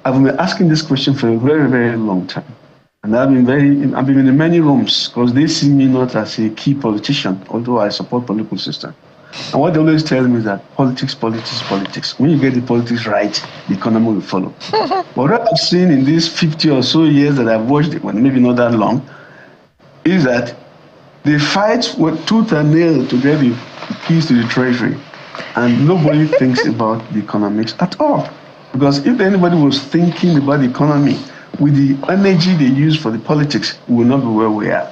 I've been asking this question for a very, very long time. And I've been in many rooms because they see me not as a key politician, although I support political system. And what they always tell me is that politics. When you get the politics right, the economy will follow. But what I've seen in these 50 or so years that I've watched it, well, maybe not that long, is that they fight with tooth and nail to get the keys to the treasury. And nobody thinks about the economics at all. Because if anybody was thinking about the economy, with the energy they use for the politics, we will not be where we are.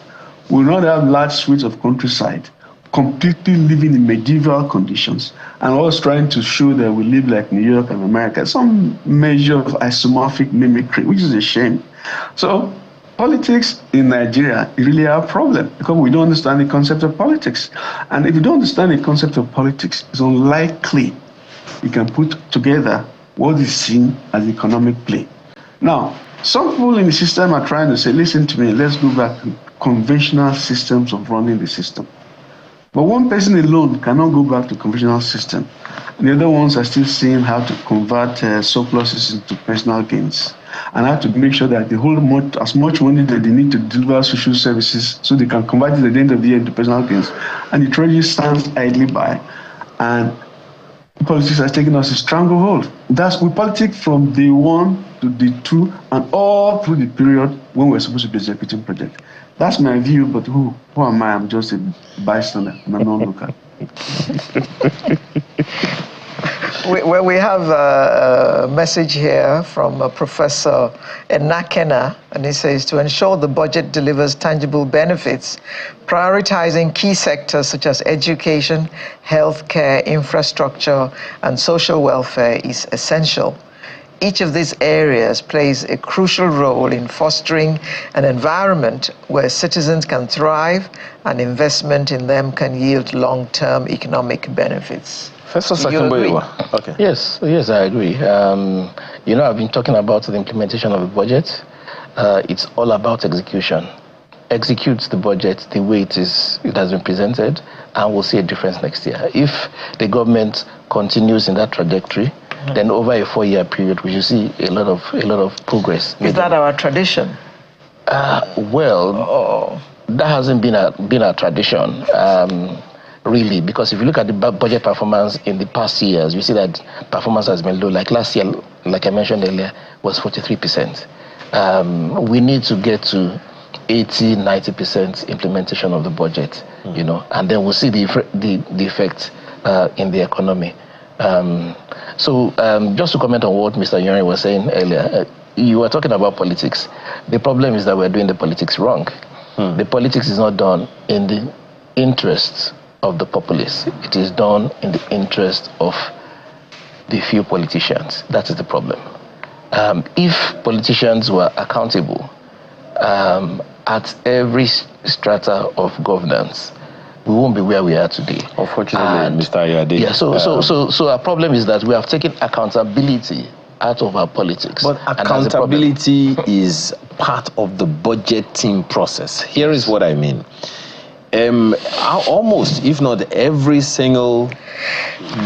We will not have large suites of countryside, completely living in medieval conditions, and always trying to show that we live like New York and America, some measure of isomorphic mimicry, which is a shame. So politics in Nigeria is really our problem because we don't understand the concept of politics. And if you don't understand the concept of politics, it's unlikely you can put together what is seen as economic play. Now, some people in the system are trying to say, listen to me, let's go back to conventional systems of running the system. But one person alone cannot go back to conventional system. And the other ones are still seeing how to convert surpluses into personal gains and how to make sure that they hold as much money that they need to deliver social services so they can convert it at the end of the year into personal gains. And the treasury stands idly by. And politics has taken us a stranglehold. We politic from day one to day two and all through the period when we're supposed to be executing project. That's my view, but who am I? I'm just a bystander. I'm a non-looker. We have a message here from Professor Enakena, and he says, to ensure the budget delivers tangible benefits, prioritizing key sectors such as education, healthcare, infrastructure, and social welfare is essential. Each of these areas plays a crucial role in fostering an environment where citizens can thrive and investment in them can yield long-term economic benefits. First or second, okay. Yes, I agree. I've been talking about the implementation of the budget. It's all about execution. execute the budget the way it has been presented, and we'll see a difference next year. If the government continues in that trajectory, then over a 4-year period, we should see a lot of progress. Is that our tradition? Well, that hasn't been a tradition, really, because if you look at the budget performance in the past years, you see that performance has been low. Like last year, like I mentioned earlier, was 43%. We need to get to 80-90% implementation of the budget, you know, and then we'll see the effect in the economy. So just to comment on what Mr. Yuri was saying earlier, you were talking about politics. The problem is that we're doing the politics wrong. The politics is not done in the interest of the populace. It is done in the interest of the few politicians. That is the problem. If politicians were accountable at every strata of governance, we won't be where we are today. Unfortunately, Mr. Ayade. Yeah, so our problem is that we have taken accountability out of our politics. But accountability is part of the budgeting process. Here is what I mean. Almost, if not every single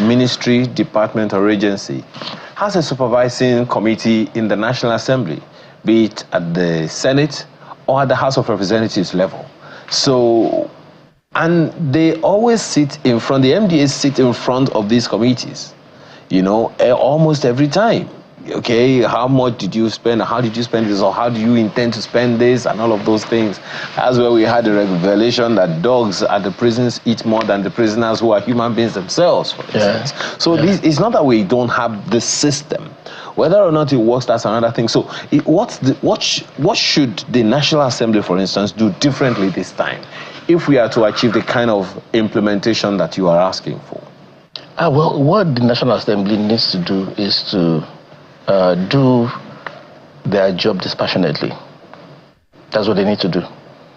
ministry, department, or agency has a supervising committee in the National Assembly, be it at the Senate or at the House of Representatives level. So, and they always sit in front, the MDAs sit in front of these committees, you know, almost every time. Okay, how much did you spend? How did you spend this? Or how do you intend to spend this? And all of those things. That's where we had the revelation that dogs at the prisons eat more than the prisoners who are human beings themselves, for instance. So this, it's not that we don't have the system. Whether or not it works, that's another thing. So what should the National Assembly, for instance, do differently this time if we are to achieve the kind of implementation that you are asking for? Well, what the National Assembly needs to do is to do their job dispassionately. That's what they need to do.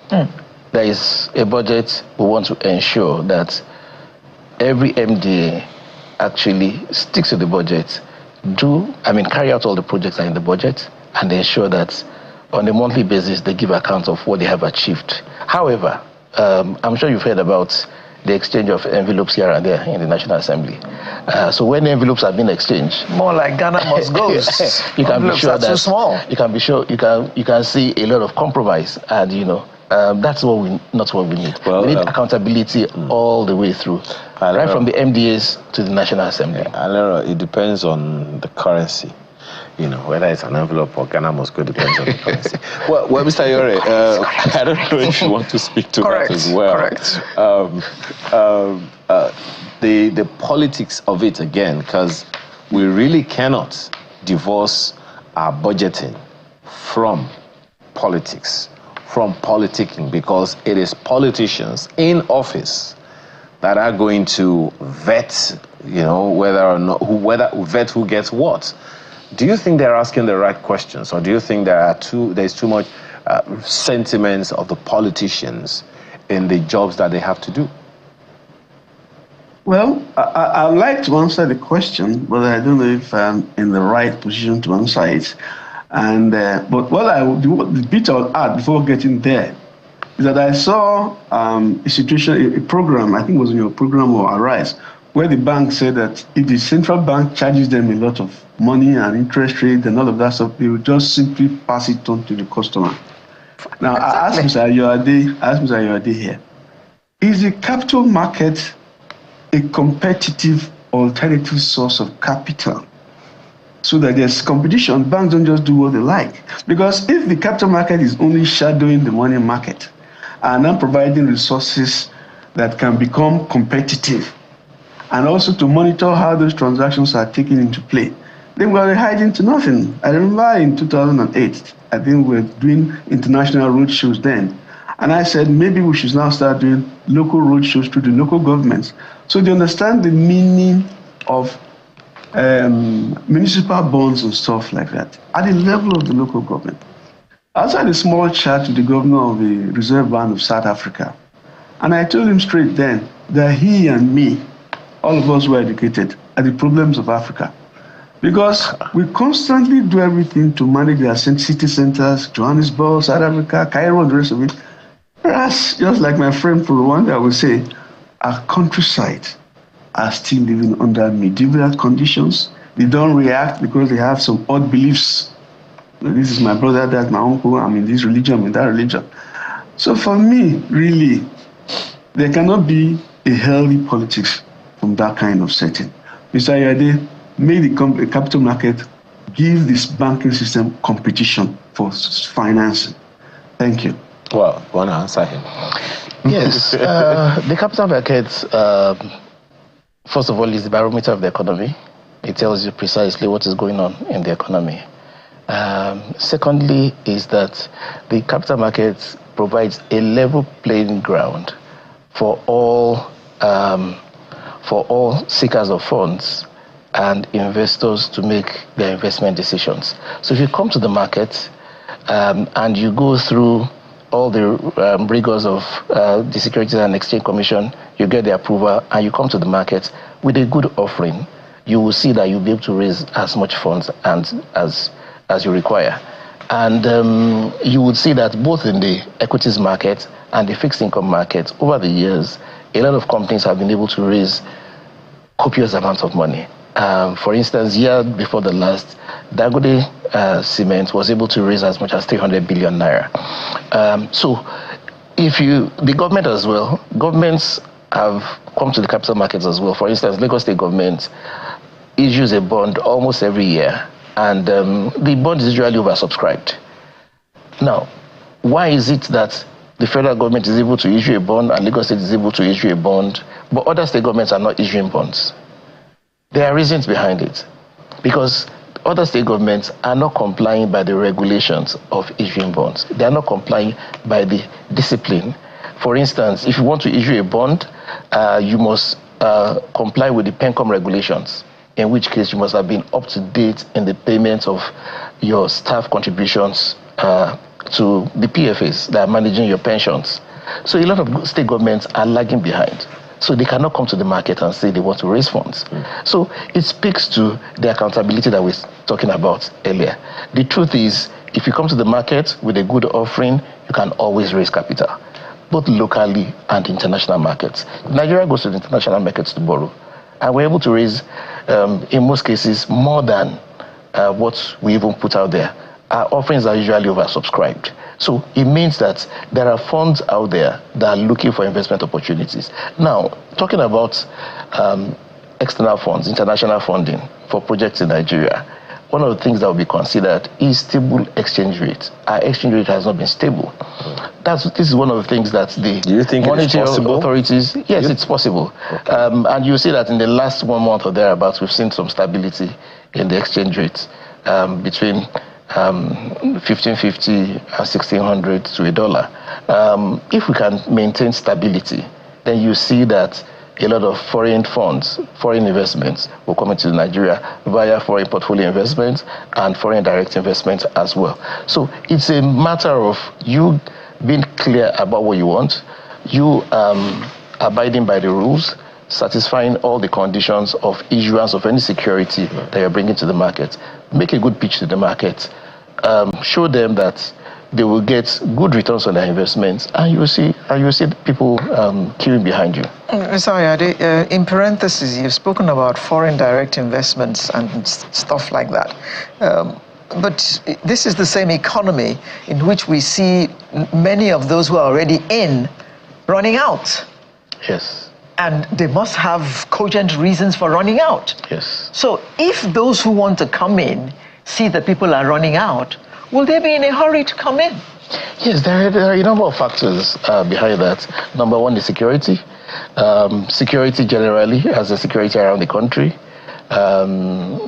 There is a budget. We want to ensure that every MDA actually sticks to the budget, carry out all the projects that are in the budget, and ensure that on a monthly basis they give account of what they have achieved. However, I'm sure you've heard about the exchange of envelopes here and there in the National Assembly. So when envelopes have been exchanged, more like Ghana must go. you can be sure that too small. You can be sure you can see a lot of compromise, and you know that's not what we need. Well, we need accountability all the way through, right from the MDAs to the National Assembly. It depends on the currency. You know, whether it's an envelope or Ghana must go depends on the currency. Well, Mr. Yore, I don't know if you want to speak to that as well. Correct. The politics of it again, because we really cannot divorce our budgeting from politics, from politicking, because it is politicians in office that are going to vet, you know, whether or not who gets what. Do you think they're asking the right questions, or do you think there's too much sentiments of the politicians in the jobs that they have to do? Well, I'd like to answer the question, but I don't know if I'm in the right position to answer it. And but the bit I'll add before getting there is that I saw a situation, a program, I think it was in your program or Arise, where the bank said that if the central bank charges them a lot of money and interest rate and all of that stuff, they will just simply pass it on to the customer. Now, I asked Mr. Ayode here, is the capital market a competitive alternative source of capital so that there's competition? Banks don't just do what they like. Because if the capital market is only shadowing the money market and not providing resources that can become competitive, and also to monitor how those transactions are taken into play, then we're hiding to nothing. I remember in 2008, I think we were doing international roadshows then. And I said, maybe we should now start doing local roadshows to the local governments, so they understand the meaning of municipal bonds and stuff like that at the level of the local government. I had a small chat with the governor of the Reserve Bank of South Africa. And I told him straight then that he and me, all of us were educated at the problems of Africa. Because we constantly do everything to manage our city centers, Johannesburg, South Africa, Cairo, and the rest of it. that's just like my friend for Rwanda would say, our countryside are still living under medieval conditions. They don't react because they have some odd beliefs. This is my brother, that's my uncle, I'm in this religion, I'm in that religion. So for me, really, there cannot be a healthy politics from that kind of setting. Mr. Ayade, make the capital market give this banking system competition for financing. Thank you. Well, I want to answer him. Yes, the capital market, first of all, is the barometer of the economy. It tells you precisely what is going on in the economy. Secondly, is that the capital market provides a level playing ground for all seekers of funds and investors to make their investment decisions. So if you come to the market and you go through all the rigors of the Securities and Exchange Commission, you get the approval, and you come to the market with a good offering, you will see that you'll be able to raise as much funds as you require. And you would see that both in the equities market and the fixed income market, over the years, a lot of companies have been able to raise copious amounts of money. For instance, year before the last, Dangote Cement was able to raise as much as 300 billion naira. So the government as well, governments have come to the capital markets as well. For instance, Lagos State government issues a bond almost every year, and the bond is usually oversubscribed. Now, why is it that the federal government is able to issue a bond and Lagos State is able to issue a bond, but other state governments are not issuing bonds? There are reasons behind it. Because other state governments are not complying by the regulations of issuing bonds. They are not complying by the discipline. For instance, if you want to issue a bond, you must comply with the PENCOM regulations, in which case you must have been up to date in the payment of your staff contributions to the PFAs that are managing your pensions. So a lot of state governments are lagging behind. So they cannot come to the market and say they want to raise funds. So it speaks to the accountability that we were talking about earlier. The truth is, if you come to the market with a good offering, you can always raise capital, both locally and international markets. Nigeria goes to the international markets to borrow, and we're able to raise, in most cases, more than what we even put out there. Our offerings are usually oversubscribed. So it means that there are funds out there that are looking for investment opportunities. Now, talking about external funds, international funding for projects in Nigeria, one of the things that will be considered is stable exchange rate. Our exchange rate has not been stable. This is one of the things that the monetary authorities, yes, it's possible. Okay. And you see that in the last 1 month or thereabouts, we've seen some stability in the exchange rate between 1550 and 1600 to a dollar. If we can maintain stability, then you see that a lot of foreign funds, foreign investments will come into Nigeria via foreign portfolio investments and foreign direct investments as well. So it's a matter of you being clear about what you want, you abiding by the rules, satisfying all the conditions of issuance of any security that you're bringing to the market. Make a good pitch to the market. Show them that they will get good returns on their investments, and you will see people queuing behind you. Mr. Ayade, in parentheses, you've spoken about foreign direct investments and stuff like that. But this is the same economy in which we see many of those who are already in running out. Yes. And they must have cogent reasons for running out. Yes. So if those who want to come in see that people are running out, will they be in a hurry to come in? Yes, there are a number of factors behind that. Number one is security. Security generally, as a security around the country.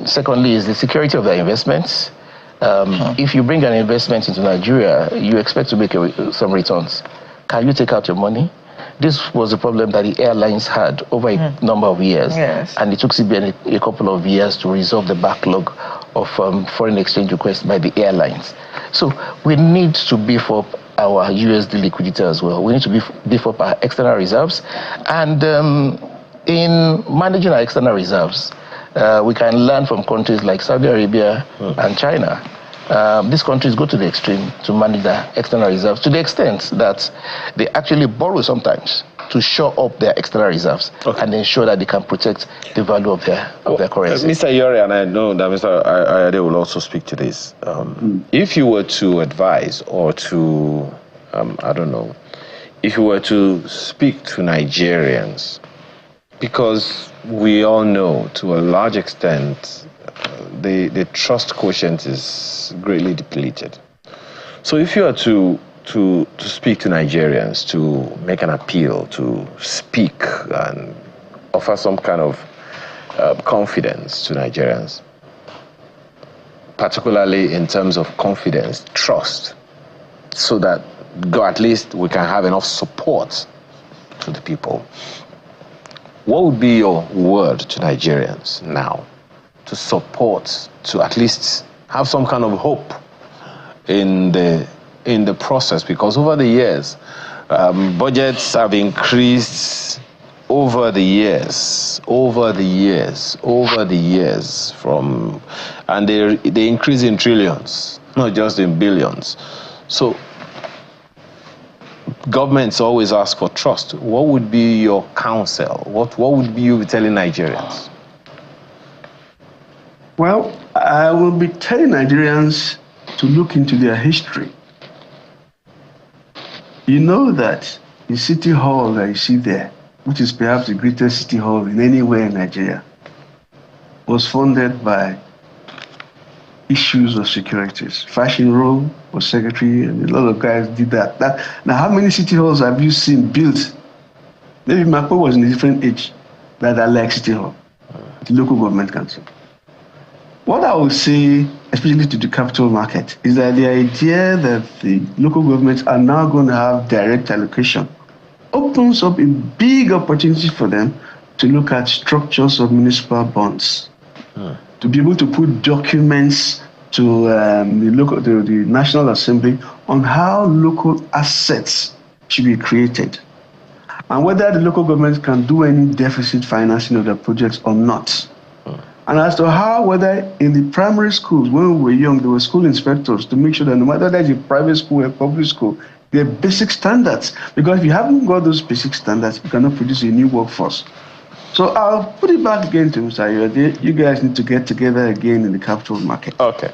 Secondly is the security of their investments. If you bring an investment into Nigeria, you expect to make some returns. Can you take out your money? This was a problem that the airlines had over a number of years. Yes. And it took CBN a couple of years to resolve the backlog of foreign exchange requests by the airlines. So we need to beef up our USD liquidity as well. We need to beef up our external reserves. And in managing our external reserves, we can learn from countries like Saudi Arabia and China. these countries go to the extreme to manage their external reserves to the extent that they actually borrow sometimes to shore up their external reserves and ensure that they can protect the value of their currency. Mr. Yori, and I know that Mr. Ayade will also speak to this. If you were to advise or to, I don't know, if you were to speak to Nigerians, because we all know to a large extent the trust quotient is greatly depleted. So if you are to speak to Nigerians, to make an appeal, to speak and offer some kind of confidence to Nigerians, particularly in terms of confidence, trust, so that at least we can have enough support to the people. What would be your word to Nigerians now to support, to at least have some kind of hope in the process? Because over the years, budgets have increased over the years, and they increase in trillions, not just in billions. So governments always ask for trust. What would be your counsel? What would you be telling Nigerians? Well, I will be telling Nigerians to look into their history. You know that the city hall that you see there, which is perhaps the greatest city hall in anywhere in Nigeria, was funded by issues of securities. Fashion Row was secretary, and a lot of guys did that. Now, how many city halls have you seen built? Maybe Makpo was in a different age that are like city hall, the local government council. What I would say, especially to the capital market, is that the idea that the local governments are now going to have direct allocation opens up a big opportunity for them to look at structures of municipal bonds, to be able to put documents to the National Assembly on how local assets should be created, and whether the local government can do any deficit financing of their projects or not. And as to whether in the primary schools, when we were young, there were school inspectors to make sure that no matter whether it's a private school or a public school, there are basic standards. Because if you haven't got those basic standards, you cannot produce a new workforce. So I'll put it back again to Mr. Ayode. You guys need to get together again in the capital market. Okay.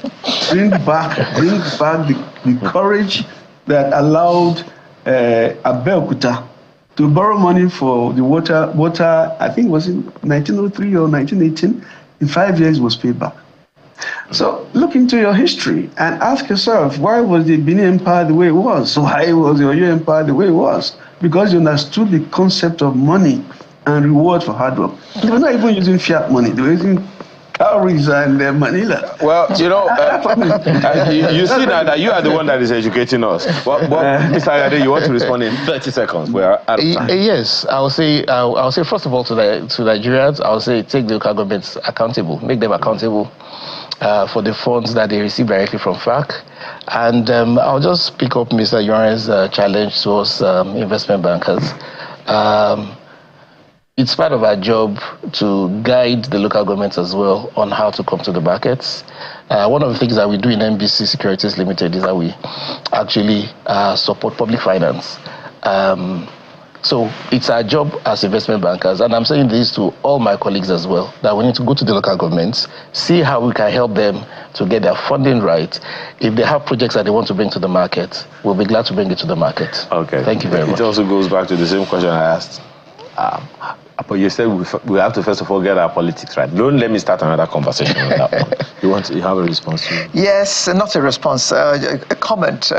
Bring back the courage that allowed Abeokuta to borrow money for the water, I think it was in 1903 or 1918. In 5 years, it was paid back. So look into your history and ask yourself, why was the Benin Empire the way it was? Why was the Oyo Empire the way it was? Because you understood the concept of money and reward for hard work. They were not even using fiat money. They were using cowries and Manila. Well, you know, you see now that you are the one that is educating us. But Mr. Ayade, you want to respond in 30 seconds? We are out of time. Yes, I'll say first of all to Nigerians, I'll say take the local governments accountable, make them accountable for the funds that they receive directly from FAC. And I'll just pick up Mr. Yoren's challenge to us investment bankers. It's part of our job to guide the local governments as well on how to come to the markets. One of the things that we do in MBC Securities Limited is that we actually support public finance. So it's our job as investment bankers, and I'm saying this to all my colleagues as well, that we need to go to the local governments, see how we can help them to get their funding right. If they have projects that they want to bring to the market, we'll be glad to bring it to the market. Okay. Thank you very much. It also goes back to the same question I asked. But you said we have to first of all get our politics right. Don't let me start another conversation on that one. You have a response to it? Yes, not a response, a comment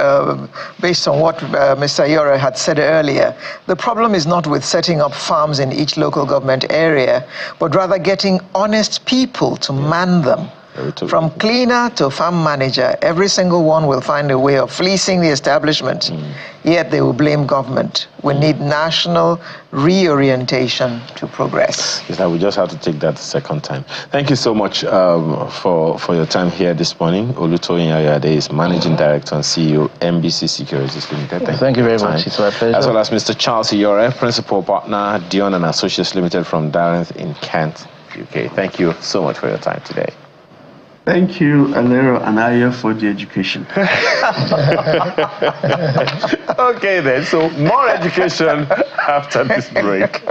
based on what Mr. Yore had said earlier. The problem is not with setting up farms in each local government area, but rather getting honest people to man them. From cleaner to farm manager, every single one will find a way of fleecing the establishment, yet they will blame government. We need national reorientation to progress. Yes, we just have to take that second time. Thank you so much for your time here this morning. Olutoyin Ayade is Managing Director and CEO, MBC Securities Limited. Thank you very much. It's my pleasure. As well as Mr. Charles Iyore, Principal Partner, Dion and Associates Limited from Dartmouth in Kent, UK. Thank you so much for your time today. Thank you, Alero and Aya, for the education. Okay then, so more education after this break.